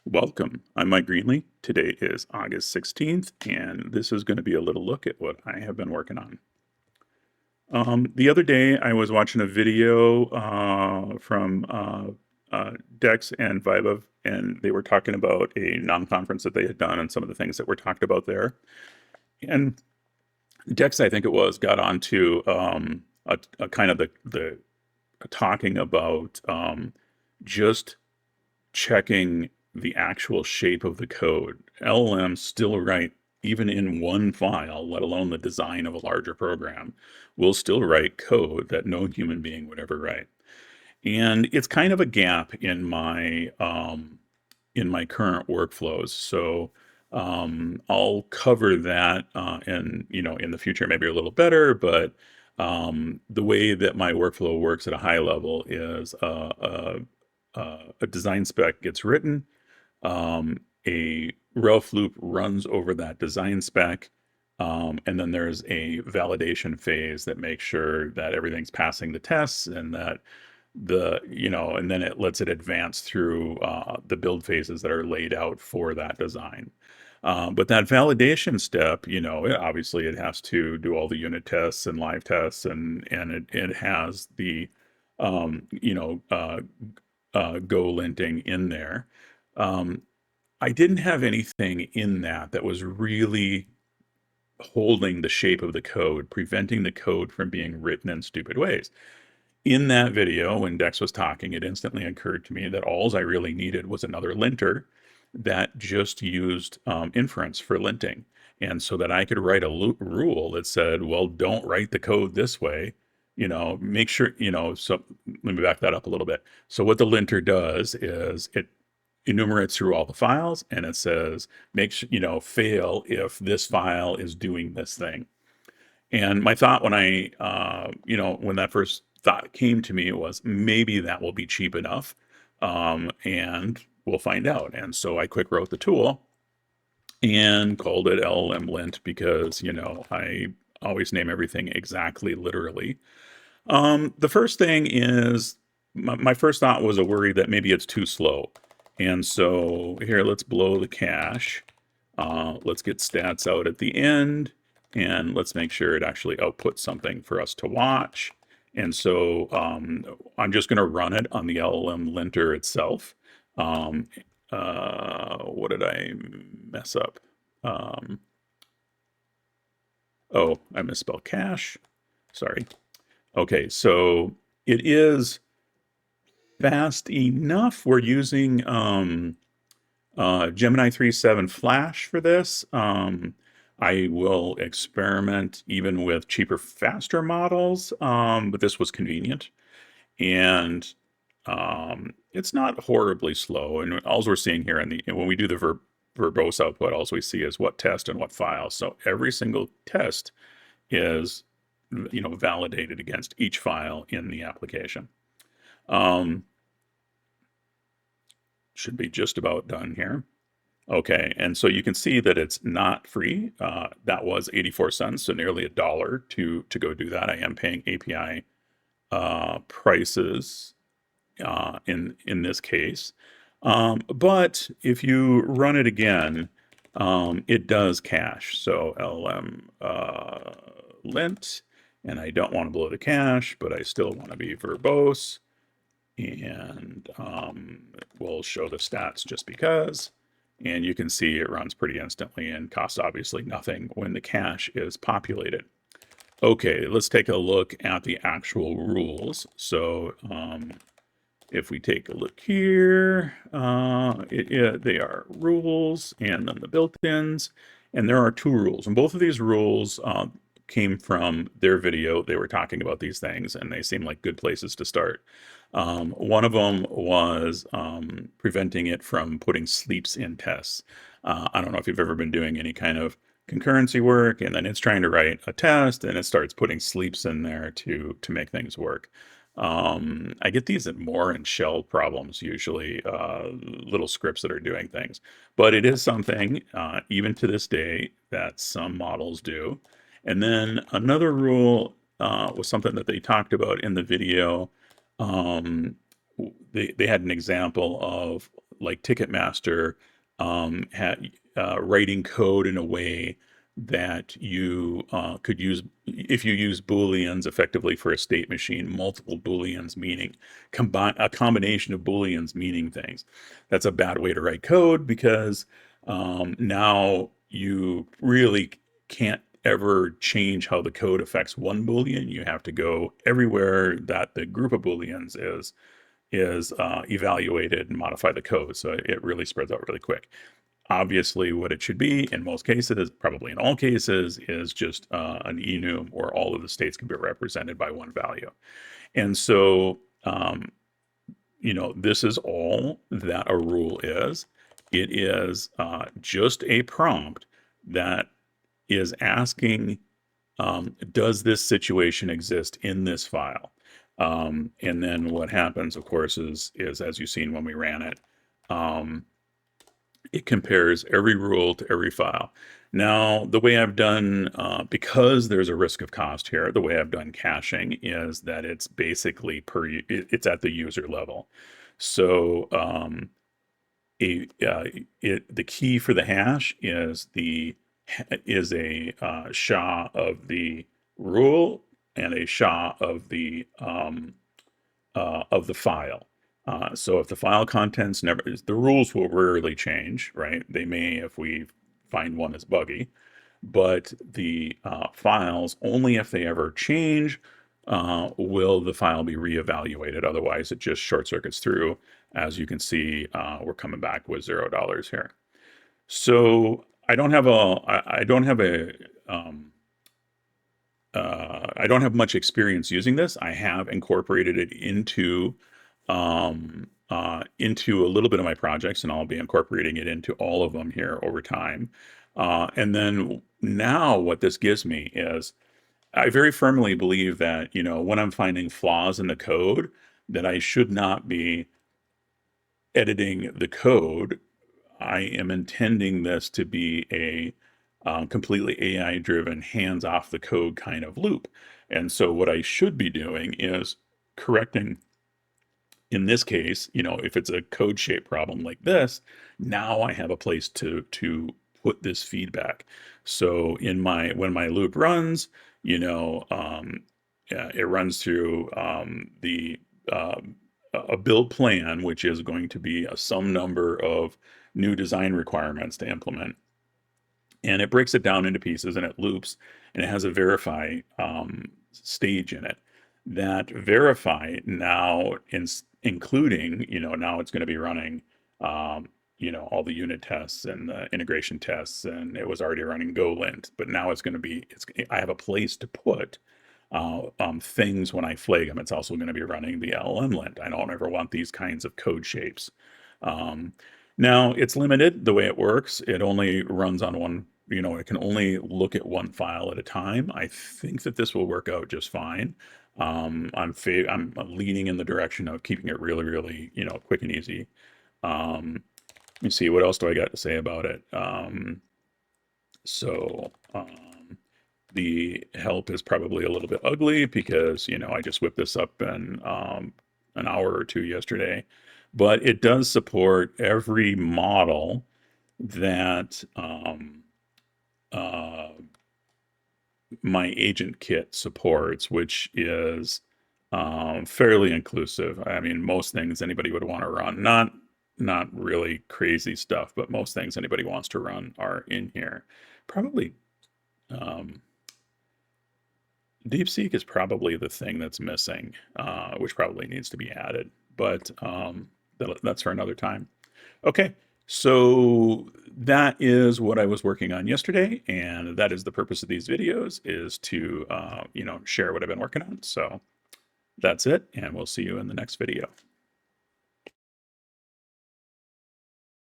Welcome. I'm Mike Greenlee. Today is August 16th, and this is going to be a little look at what I have been working on. The other day, I was watching a video from Dex and Viva, and they were talking about a non-conference that they had done and some of the things that were talked about there. And Dex, I think it was, got onto a kind of the talking about just checking the actual shape of the code. LLMs still write, even in one file, let alone the design of a larger program, will still write code that no human being would ever write. And it's kind of a gap in my current workflows. So I'll cover that in the future, maybe a little better, but the way that my workflow works at a high level is a design spec gets written, a ref loop runs over that design spec, and then there's a validation phase that makes sure that everything's passing the tests and that and then it lets it advance through the build phases that are laid out for that design. But that validation step, obviously it has to do all the unit tests and live tests, and it has the go linting in there. I didn't have anything in that was really holding the shape of the code, preventing the code from being written in stupid ways. In that video, when Dex was talking, it instantly occurred to me that all I really needed was another linter that just used inference for linting. And so that I could write a rule that said, well, don't write the code this way. Make sure, so let me back that up a little bit. So what the linter does is it enumerates through all the files and it says, fail if this file is doing this thing. And my thought when when that first thought came to me was maybe that will be cheap enough, and we'll find out. And so I quick wrote the tool and called it llm-lint because, I always name everything exactly literally. The first thing is my first thought was a worry that maybe it's too slow. And so here, let's blow the cache. Let's get stats out at the end, and let's make sure it actually outputs something for us to watch. And so I'm just going to run it on the LLM linter itself. What did I mess up? Oh, I misspelled cache. Sorry. Okay, so it is fast enough. We're using Gemini 3.7 Flash for this. I will experiment even with cheaper, faster models, but this was convenient. And it's not horribly slow. And all we're seeing here, when we do the verbose output, all we see is what test and what file. So every single test is, validated against each file in the application. Should be just about done here. Okay, and so you can see that it's not free. That was 84 cents, so nearly $1 to go do that. I am paying API prices in this case. But if you run it again, it does cache. So llm-lint, and I don't want to blow the cache, but I still want to be verbose. And we'll show the stats just because. And you can see it runs pretty instantly and costs obviously nothing when the cache is populated. Okay, let's take a look at the actual rules. So if we take a look here, they are rules and then the built-ins. And there are two rules. And both of these rules came from their video. They were talking about these things, and they seem like good places to start. One of them was preventing it from putting sleeps in tests. I don't know if you've ever been doing any kind of concurrency work, and then it's trying to write a test, and it starts putting sleeps in there to make things work. I get these more in shell problems, usually little scripts that are doing things. But it is something, even to this day, that some models do. And then another rule was something that they talked about in the video. They had an example of like Ticketmaster, writing code in a way that you could use if you use booleans effectively for a state machine, multiple booleans meaning combine a combination of booleans meaning things. That's a bad way to write code because now you really can't ever change how the code affects one boolean. You have to go everywhere that the group of booleans is evaluated and modify the code, so it really spreads out really quick. Obviously, what it should be in most cases, probably in all cases, is just an enum where all of the states can be represented by one value. And so, this is all that a rule is. It is just a prompt that is asking, does this situation exist in this file? And then what happens, of course, is as you've seen when we ran it, it compares every rule to every file. Now, the way I've done, because there's a risk of cost here, the way I've done caching is that it's basically it's at the user level. So the key for the hash is a SHA of the rule and a SHA of the file. So if the file contents the rules will rarely change, right? They may if we find one is buggy, but the files, only if they ever change, will the file be reevaluated. Otherwise, it just short circuits through. As you can see, we're coming back with $0 here. So I don't have I don't have much experience using this. I have incorporated it into a little bit of my projects, and I'll be incorporating it into all of them here over time. And then now what this gives me is I very firmly believe that, when I'm finding flaws in the code, that I should not be editing the code. I am intending this to be a completely AI-driven, hands-off the code kind of loop. And so what I should be doing is correcting, in this case, if it's a code shape problem like this, now I have a place to put this feedback. So when my loop runs, it runs through a build plan, which is going to be some number of new design requirements to implement. And it breaks it down into pieces and it loops, and it has a verify stage in it. That verify now, including, now it's going to be running, all the unit tests and the integration tests, and it was already running llm-lint, but now it's going to be, I have a place to put things when I flag them. It's also going to be running the llm-lint. I don't ever want these kinds of code shapes. Now it's limited the way it works. It only runs on one, it can only look at one file at a time. I think that this will work out just fine. I'm leaning in the direction of keeping it really, really, quick and easy. Let me see, what else do I got to say about it? The help is probably a little bit ugly because, I just whipped this up in an hour or two yesterday, but it does support every model that my agent kit supports, which is fairly inclusive. I mean, most things anybody would want to run, not really crazy stuff, but most things anybody wants to run are in here. Probably DeepSeek is probably the thing that's missing, which probably needs to be added, but that's for another time. Okay, so that is what I was working on yesterday, and that is the purpose of these videos, is to share what I've been working on. So that's it, and we'll see you in the next video.